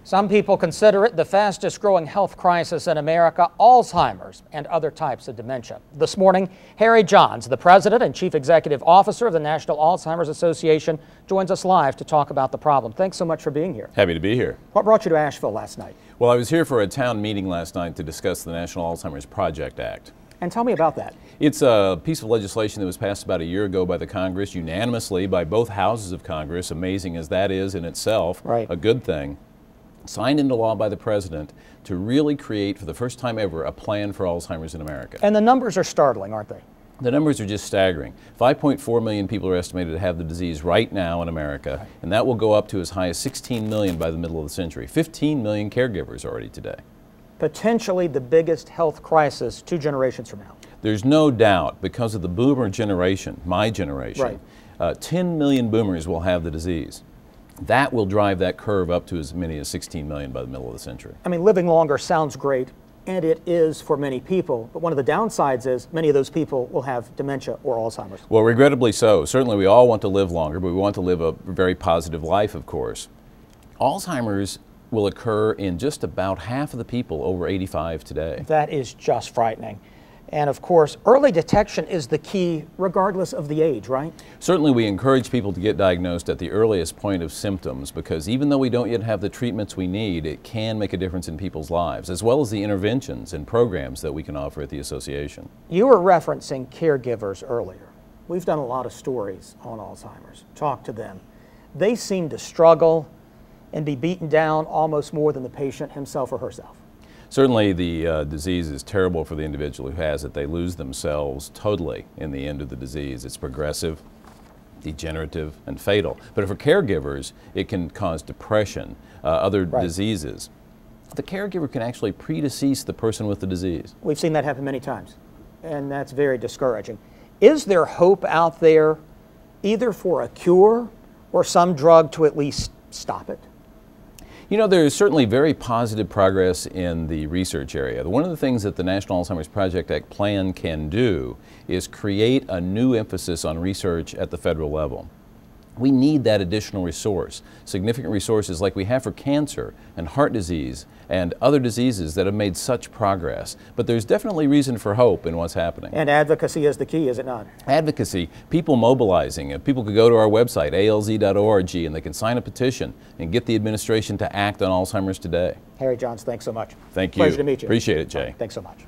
Some people consider it the fastest growing health crisis in America, Alzheimer's and other types of dementia. This morning, Harry Johns, the president and chief executive officer of the National Alzheimer's Association, joins us live to talk about the problem. Thanks so much for being here. Happy to be here. What brought you to Asheville last night? Well, I was here for a town meeting last night to discuss the National Alzheimer's Project Act. And tell me about that. It's a piece of legislation that was passed about a year ago by the Congress, unanimously by both houses of Congress, amazing as that is in itself, right. A good thing. Signed into law by the president to really create, for the first time ever, a plan for Alzheimer's in America. And the numbers are startling, aren't they? The numbers are just staggering. 5.4 million people are estimated to have the disease right now in America, right. And that will go up to as high as 16 million by the middle of the century. 15 million caregivers already today. Potentially the biggest health crisis 2 generations from now. There's no doubt, because of the boomer generation, my generation, right. 10 million boomers will have the disease. That will drive that curve up to as many as 16 million by the middle of the century. I mean, living longer sounds great, and it is for many people, but one of the downsides is many of those people will have dementia or Alzheimer's. Well, regrettably so. Certainly we all want to live longer, but we want to live a very positive life, of course. Alzheimer's will occur in just about half of the people over 85 today. That is just frightening. And of course, early detection is the key regardless of the age, right? Certainly we encourage people to get diagnosed at the earliest point of symptoms, because even though we don't yet have the treatments we need, it can make a difference in people's lives, as well as the interventions and programs that we can offer at the association. You were referencing caregivers earlier. We've done a lot of stories on Alzheimer's. Talk to them. They seem to struggle and be beaten down almost more than the patient himself or herself. Certainly the disease is terrible for the individual who has it. They lose themselves totally in the end of the disease. It's progressive, degenerative, and fatal. But for caregivers, it can cause depression, other right. diseases. The caregiver can actually predecease the person with the disease. We've seen that happen many times, and that's very discouraging. Is there hope out there either for a cure or some drug to at least stop it? You know, there is certainly very positive progress in the research area. One of the things that the National Alzheimer's Project Act plan can do is create a new emphasis on research at the federal level. We need that additional resource, significant resources like we have for cancer and heart disease and other diseases that have made such progress. But there's definitely reason for hope in what's happening. And advocacy is the key, is it not? Advocacy, people mobilizing. People could go to our website, alz.org, and they can sign a petition and get the administration to act on Alzheimer's today. Harry Johns, thanks so much. Thank you. Pleasure to meet you. Appreciate it, Jay. Thanks so much.